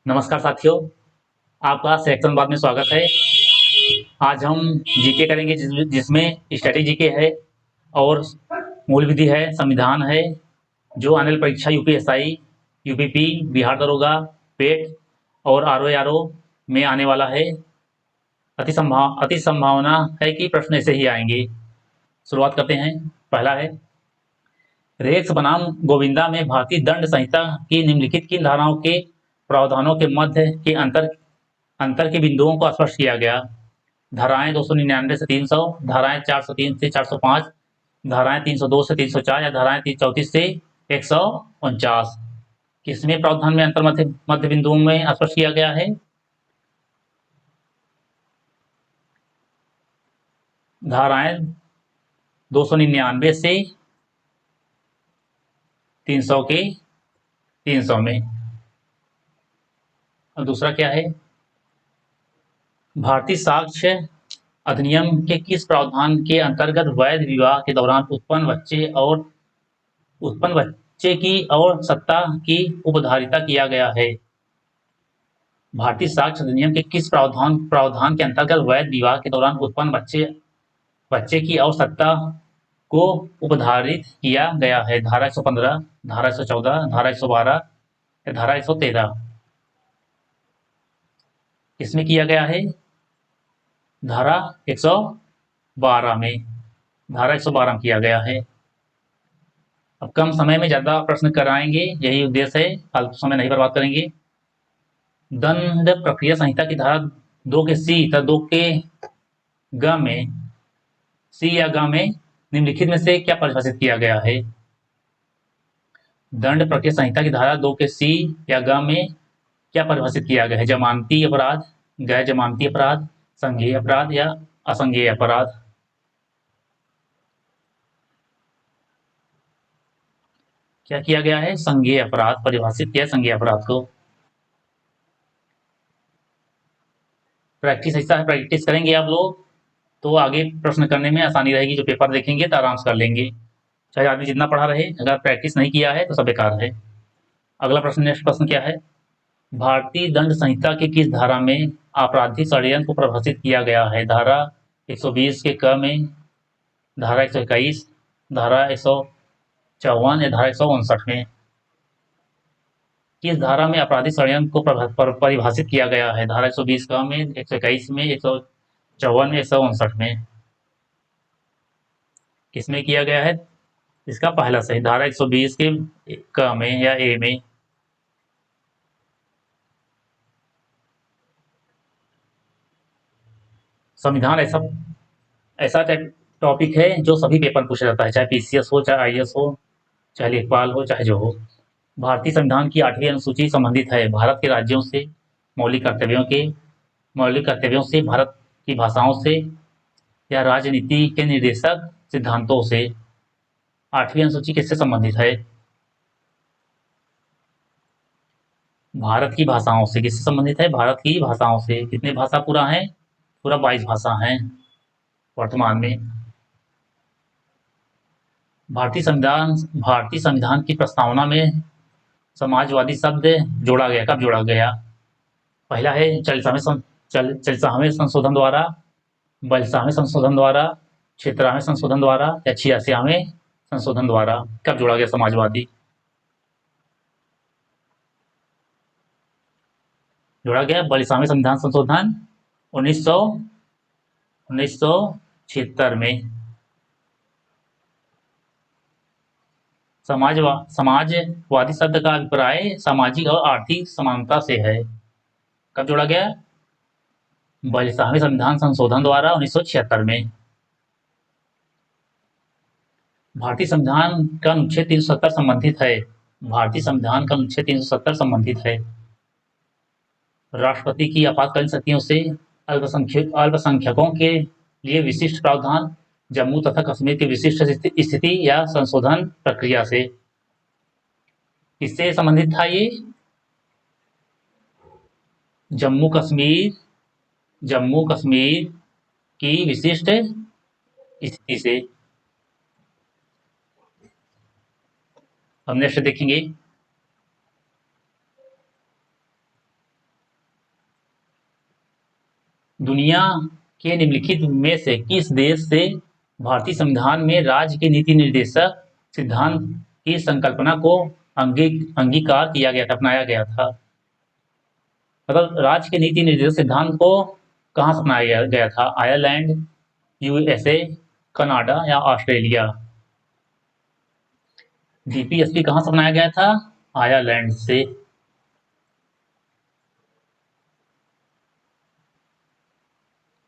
नमस्कार साथियों, आपका सेक्शन बाद में स्वागत है। आज हम जीके करेंगे जिसमें स्टैटिक जीके है और मूल विधि है, संविधान है, जो आने वाली परीक्षा यूपीएसआई, यूपीपी, बिहार दरोगा, पेट और आरओ में आने वाला है। अति संभावना है कि प्रश्न ऐसे ही आएंगे। शुरुआत करते हैं। पहला है, रेक्स बनाम गोविंदा में भारतीय दंड संहिता की निम्नलिखित किन धाराओं के प्रावधानों के मध्य के अंतर के बिंदुओं को स्पष्ट किया गया। धाराएं 299 से 300, धाराएं 403 से 405, धाराएं 302 से 304 या धाराएं 334 से 149। किसमें प्रावधान में अंतर मध्य बिंदुओं में स्पष्ट किया गया है। धाराएं 299 से 300 के 300 में। और दूसरा क्या है, भारतीय साक्ष्य अधिनियम के किस प्रावधान के अंतर्गत वैध विवाह के दौरान उत्पन्न बच्चे की और सत्ता की उपधारिता किया गया है। भारतीय साक्ष्य अधिनियम के किस प्रावधान के अंतर्गत वैध विवाह के दौरान उत्पन्न बच्चे की और सत्ता को उपधारित किया गया है। धारा 115, धारा 114, धारा 112 या धारा 113। किसमें किया गया है। धारा 112 में। धारा 112 में किया गया है। अब कम समय में ज्यादा प्रश्न कराएंगे, यही उद्देश्य है, फालतू समय नहीं बर्बाद करेंगे। दंड प्रक्रिया संहिता की धारा 2 के सी तथा 2 के ग में, सी या ग में निम्नलिखित में से क्या परिभाषित किया गया है। दंड प्रक्रिया संहिता की धारा 2 के सी या ग में क्या परिभाषित किया गया है। जमानती अपराध, गैर जमानती अपराध, संज्ञेय अपराध या असंज्ञेय अपराध। क्या किया गया है, संज्ञेय अपराध परिभाषित किया, संज्ञेय अपराध को। प्रैक्टिस ऐसा है, प्रैक्टिस करेंगे आप लोग तो आगे प्रश्न करने में आसानी रहेगी। जो पेपर देखेंगे तो आराम से कर लेंगे, चाहे आदमी जितना पढ़ा रहे, अगर प्रैक्टिस नहीं किया है तो सब बेकार है। अगला प्रश्न, नेक्स्ट प्रश्न क्या है, भारतीय दंड संहिता के किस धारा में आपराधिक षड्यंत्र को परिभाषित किया गया है। धारा 120 के क में, धारा 121, धारा 154 या धारा 159 में। किस धारा में आपराधिक षड्यंत्र को परिभाषित किया गया है। धारा 120 क में, 121 में, 154 में, 159 में। किसमें किया गया है। इसका पहला सही, धारा 120 के क में या ए में। संविधान ऐसा ऐसा टॉपिक है जो सभी पेपर पूछा जाता है, चाहे पीसीएस हो, चाहे आईएएस हो, चाहे लेखपाल हो, चाहे जो हो। भारतीय संविधान की 8वीं अनुसूची संबंधित है भारत के राज्यों से मौलिक कर्तव्यों से, भारत की भाषाओं से या राजनीति के निर्देशक सिद्धांतों से। 8वीं अनुसूची किससे संबंधित है। भारत की भाषाओं से। किससे संबंधित है, भारत की भाषाओं से। कितने भाषा पूरा है, पूरा 22 भाषा है वर्तमान में। भारतीय संविधान की प्रस्तावना में समाजवादी शब्द जोड़ा गया, कब जोड़ा गया। पहला है 40वें संशोधन द्वारा, 42वें संशोधन द्वारा, 76वें संशोधन द्वारा या 86वें संशोधन द्वारा। कब जोड़ा गया समाजवादी। जोड़ा गया 42वें संविधान संशोधन 1976 में। समाजवादी शब्द का अभिप्राय सामाजिक और आर्थिक समानता से है। कब जोड़ा गया, 42वें संविधान संशोधन द्वारा 1976 में। भारतीय संविधान का अनुच्छेद 370 संबंधित है। भारतीय संविधान का अनुच्छेद 370 संबंधित है राष्ट्रपति की आपातकालीन शक्तियों से अल्पसंख्यकों के लिए विशिष्ट प्रावधान, जम्मू तथा कश्मीर की विशिष्ट स्थिति या संशोधन प्रक्रिया से। किससे संबंधित था ये, जम्मू कश्मीर की विशिष्ट स्थिति से। अब नेक्स्ट देखेंगे, दुनिया के निम्नलिखित में से किस देश से भारतीय संविधान में राज्य के नीति निर्देशक सिद्धांत की संकल्पना को अंगीकार किया गया था, अपनाया गया था? मतलब राज्य के नीति निर्देशक सिद्धांत को कहाँ से अपनाया गया था? आयरलैंड, यूएसए, कनाडा या ऑस्ट्रेलिया? डीपीएसपी कहाँ से अपनाया गया था? आयरलैंड से।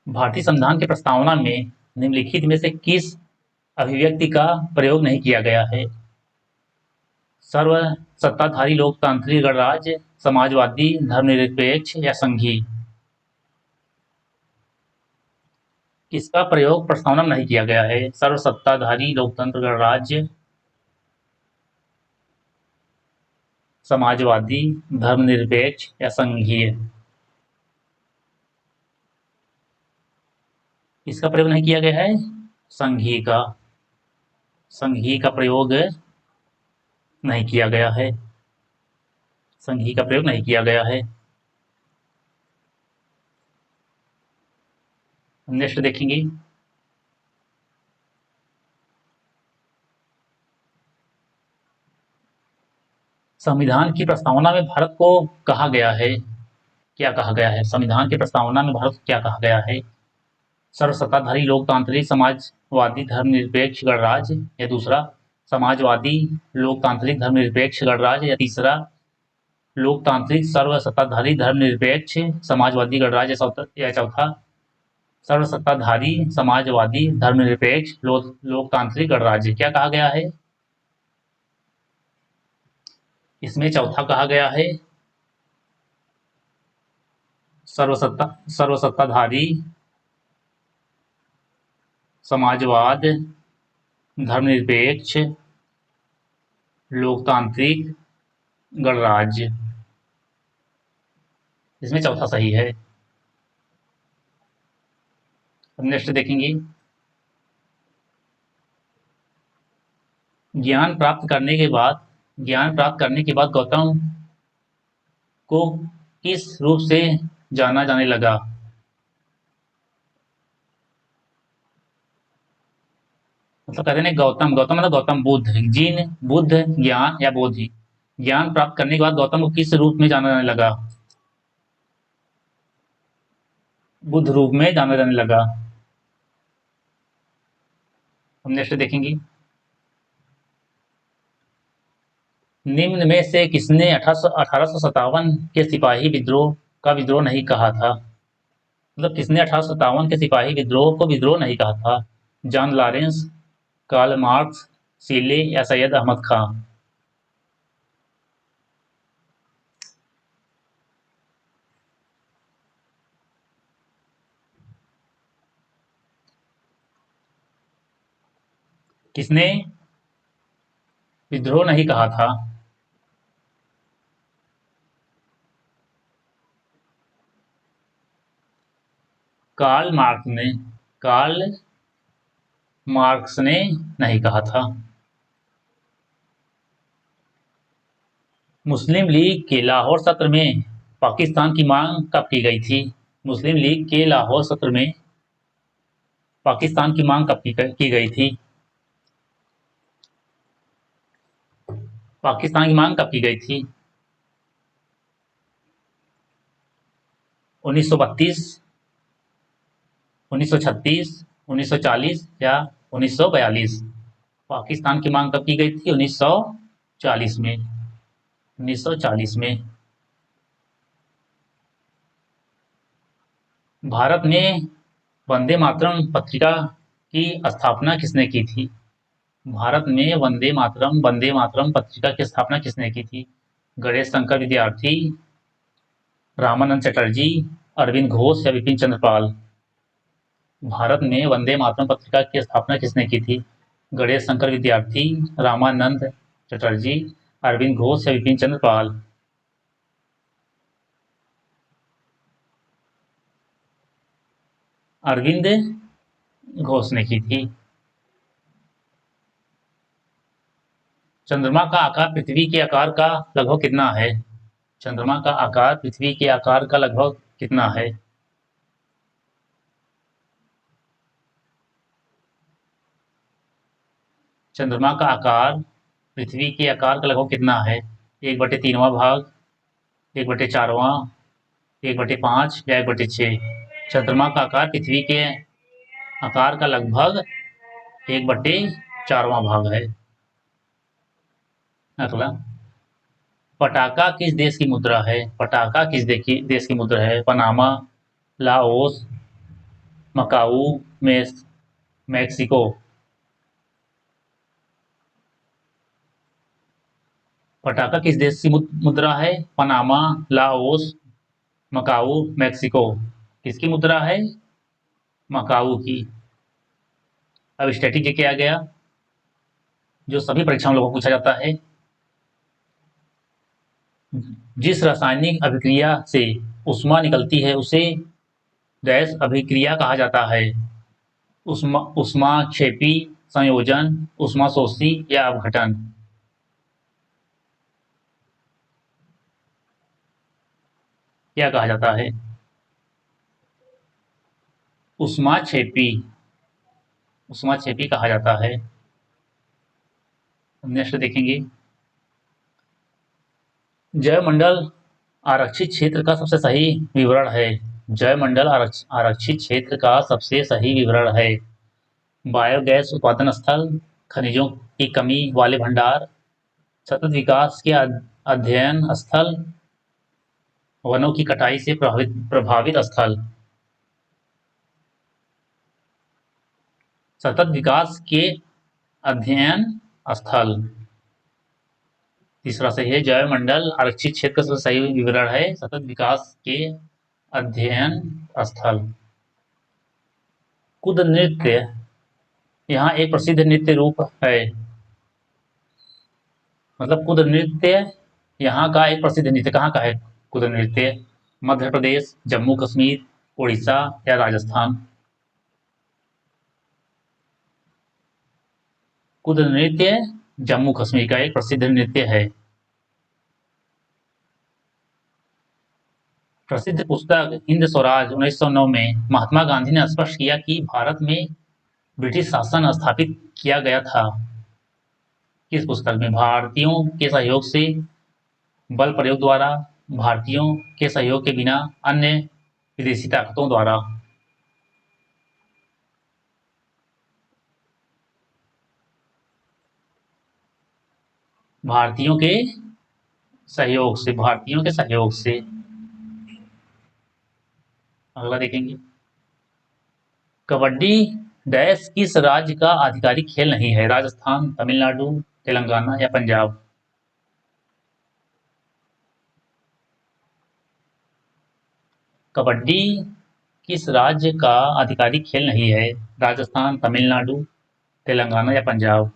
भारतीय संविधान की प्रस्तावना में निम्नलिखित में से किस अभिव्यक्ति का प्रयोग नहीं किया गया है? सर्व सत्ताधारी लोकतांत्रिक गणराज्य, समाजवादी, धर्मनिरपेक्ष या संघीय? किसका प्रयोग प्रस्तावना में नहीं किया गया है? सर्व सत्ताधारी लोकतंत्र गणराज्य, समाजवादी, धर्मनिरपेक्ष या संघीय? इसका प्रयोग नहीं किया गया है संघीय का। संघीय का प्रयोग नहीं किया गया है। संघीय का प्रयोग नहीं किया गया है। नेक्स्ट देखेंगे। संविधान की प्रस्तावना में भारत को कहा गया है, क्या कहा गया है? संविधान की प्रस्तावना में भारत को क्या कहा गया है? सर्वसत्ताधारी लोकतांत्रिक समाजवादी धर्मनिरपेक्ष गणराज्य, या दूसरा समाजवादी लोकतांत्रिक धर्मनिरपेक्ष गणराज्य, या तीसरा लोकतांत्रिक सर्वसत्ताधारी धर्मनिरपेक्ष समाजवादी गणराज्य, या चौथा सर्वसत्ताधारी समाजवादी धर्मनिरपेक्ष लोकतांत्रिक गणराज्य? क्या कहा गया है इसमें? चौथा कहा गया है सर्वसत्ताधारी समाजवाद धर्मनिरपेक्ष लोकतांत्रिक गणराज्य। इसमें चौथा सही है। अब नेक्स्ट देखेंगे। ज्ञान प्राप्त करने के बाद गौतम को किस रूप से जाना जाने लगा? मतलब कहते हैं गौतम मतलब गौतम बुद्ध, जिन, बुद्ध, ज्ञान या बोधि। ज्ञान प्राप्त करने के बाद गौतम को किस रूप में जाना जाने लगा? बुद्ध रूप में जाना जाने लगा। हम नेक्स्ट देखेंगे। निम्न में से किसने 1857 के सिपाही विद्रोह का विद्रोह नहीं कहा था? मतलब किसने 1857 के सिपाही विद्रोह को विद्रोह नहीं कहा था? जॉन लॉरेंस, कार्ल मार्क्स, सीले या सैयद अहमद खां? किसने विद्रोह नहीं कहा था? कार्ल मार्क्स ने नहीं कहा था। मुस्लिम लीग के लाहौर सत्र में पाकिस्तान की मांग कब की गई थी? मुस्लिम लीग के लाहौर सत्र में पाकिस्तान की मांग कब की गई थी? पाकिस्तान की मांग कब की गई थी? 1932, 1936, 1940 या 1942? पाकिस्तान की मांग कब की गई थी? 1940 में। 1940 में। भारत में वंदे मातरम पत्रिका की स्थापना किसने की थी? भारत में वंदे मातरम पत्रिका की स्थापना किसने की थी? गणेश शंकर विद्यार्थी, रामानंद चटर्जी, अरविंद घोष या विपिन चंद्र पाल? भारत में वंदे मातरम पत्रिका की स्थापना किसने की थी? गणेश शंकर विद्यार्थी, रामानंद चटर्जी, अरविंद घोष या विपिन चंद्र पाल? अरविंद घोष ने की थी। चंद्रमा का आकार पृथ्वी के आकार का लगभग कितना है? चंद्रमा का आकार पृथ्वी के आकार का लगभग कितना है? चंद्रमा का आकार पृथ्वी के आकार का लगभग कितना है? 1/3वां भाग, 1/4वां, 1/5 या 1/6? चंद्रमा का आकार पृथ्वी के आकार का लगभग 1/4वां भाग है। अगला, पटाका किस देश की मुद्रा है? पटाका किस देश की मुद्रा है? Panama, Laos, Macau, Mexico? Pataca किस देश की मुद्रा है? Panama, Laos, Macau, Mexico? किसकी मुद्रा है? मकाऊ की। अब स्टैटिक क्या आ गया, जो सभी परीक्षाओं लोगों को पूछा जाता है। जिस रासायनिक अभिक्रिया से ऊष्मा निकलती है उसे गैस अभिक्रिया कहा जाता है। ऊष्माक्षेपी, संयोजन, ऊष्माशोषी या अपघटन? क्या कहा जाता है? ऊष्माक्षेपी, ऊष्माक्षेपी कहा जाता है। नेक्स्ट देखेंगे, जयमंडल आरक्षित क्षेत्र का सबसे सही विवरण है। जयमंडल आरक्षित क्षेत्र का सबसे सही विवरण है। बायोगैस उत्पादन स्थल, खनिजों की कमी वाले भंडार, सतत विकास के अध्ययन स्थल, वनों की कटाई से प्रभावित स्थल? सतत विकास के अध्ययन स्थल। तीसरा सही है, जयमंडल आरक्षित क्षेत्र का सही विवरण है सतत विकास के अध्ययन स्थल। कुद नृत्य यहाँ एक प्रसिद्ध नृत्य रूप है। मतलब कुद नृत्य यहाँ का एक प्रसिद्ध नृत्य कहाँ का है? कुद नृत्य मध्य प्रदेश, जम्मू कश्मीर, उड़ीसा या राजस्थान? कुद नृत्य जम्मू कश्मीर का एक प्रसिद्ध नृत्य है। प्रसिद्ध पुस्तक हिंद स्वराज 1909 में महात्मा गांधी ने स्पष्ट किया कि भारत में ब्रिटिश शासन स्थापित किया गया था। किस पुस्तक में? भारतीयों के सहयोग से, बल प्रयोग द्वारा, भारतीयों के सहयोग के बिना, अन्य विदेशी ताकतों द्वारा? भारतीयों के सहयोग से, भारतीयों के सहयोग से। अगला देखेंगे, कबड्डी डैश किस राज्य का आधिकारिक खेल नहीं है? राजस्थान, तमिलनाडु, तेलंगाना या पंजाब? कबड्डी किस राज्य का आधिकारिक खेल नहीं है? राजस्थान, तमिलनाडु, तेलंगाना या पंजाब?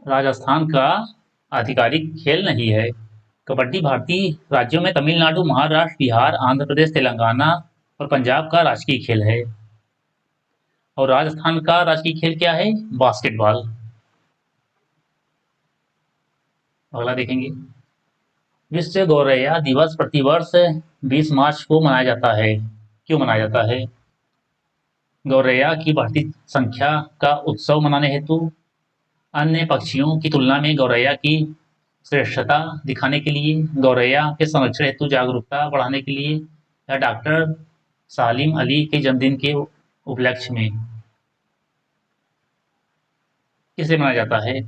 राजस्थान का आधिकारिक खेल नहीं है। कबड्डी भारतीय राज्यों में तमिलनाडु, महाराष्ट्र, बिहार, आंध्र प्रदेश, तेलंगाना और पंजाब का राजकीय खेल है। और राजस्थान का राजकीय खेल क्या है? बास्केटबॉल। अगला देखेंगे, विश्व गौरैया दिवस प्रतिवर्ष 20 मार्च को मनाया जाता है। क्यों मनाया जाता है? गौरैया की बढ़ती संख्या का उत्सव मनाने हेतु, अन्य पक्षियों की तुलना में गौरैया की श्रेष्ठता दिखाने के लिए, गौरैया के संरक्षण हेतु जागरूकता बढ़ाने के लिए, या डॉक्टर सालिम अली के जन्मदिन के उपलक्ष्य में? किसे मनाया जाता है?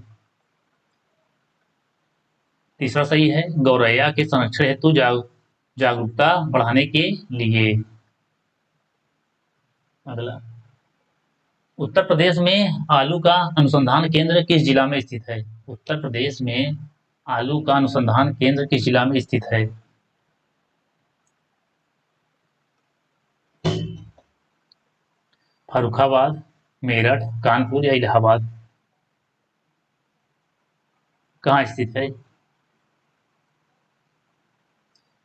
तीसरा सही है, गौरैया के संरक्षण हेतु जागरूकता बढ़ाने के लिए। अगला, उत्तर प्रदेश में आलू का अनुसंधान केंद्र किस जिला में स्थित है? उत्तर प्रदेश में आलू का अनुसंधान केंद्र किस जिला में स्थित है? फर्रुखाबाद, मेरठ, कानपुर या इलाहाबाद? कहाँ स्थित है?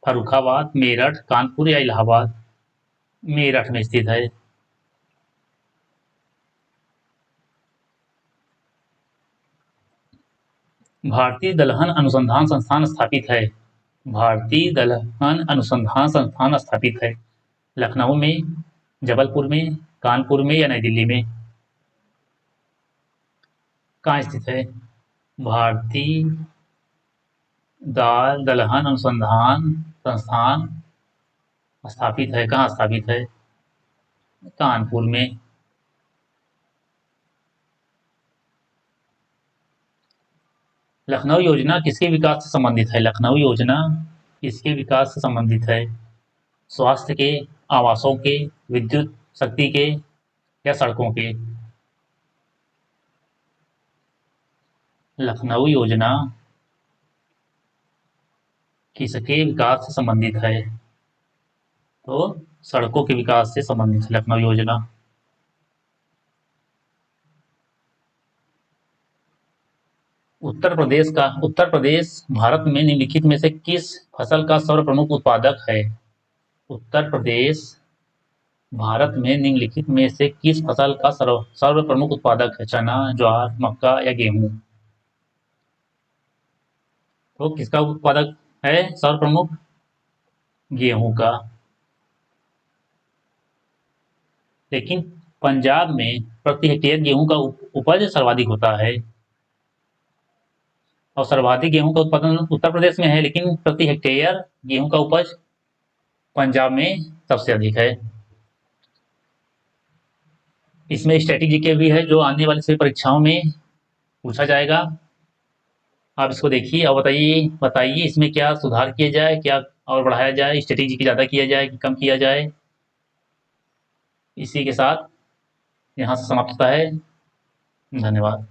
फर्रुखाबाद, मेरठ, कानपुर या इलाहाबाद? मेरठ में स्थित है। भारतीय दलहन अनुसंधान संस्थान स्थापित है। भारतीय दलहन अनुसंधान संस्थान स्थापित है लखनऊ में, जबलपुर में, कानपुर में या नई दिल्ली में? कहाँ स्थित है? भारतीय दाल दलहन अनुसंधान संस्थान स्थापित है। कहाँ स्थापित है? कानपुर में। लखनऊ योजना किसके विकास से संबंधित है? लखनऊ योजना किसके विकास से संबंधित है? स्वास्थ्य के, आवासों के, विद्युत शक्ति के या सड़कों के? लखनऊ योजना किसके विकास से संबंधित है? तो सड़कों के विकास से संबंधित है लखनऊ योजना। उत्तर प्रदेश भारत में निम्नलिखित में से किस फसल का सर्व प्रमुख उत्पादक है? उत्तर प्रदेश भारत में निम्नलिखित में से किस फसल का सर्व प्रमुख उत्पादक है? चना, ज्वार, मक्का या गेहूं? तो किसका उत्पादक है सर्व प्रमुख? गेहूं का। लेकिन पंजाब में प्रति हेक्टेयर गेहूं का उपज सर्वाधिक होता है और सर्वाधिक गेहूं का उत्पादन उत्तर प्रदेश में है, लेकिन प्रति हेक्टेयर गेहूं का उपज पंजाब में सबसे अधिक है। इसमें स्ट्रेटेजी के भी है जो आने वाली सभी परीक्षाओं में पूछा जाएगा। आप इसको देखिए और बताइए बताइए इसमें क्या सुधार किया जाए, क्या और बढ़ाया जाए, स्ट्रेटेजी की ज़्यादा किया जाए कि कम किया जाए। इसी के साथ यहाँ से समाप्त होता है। धन्यवाद।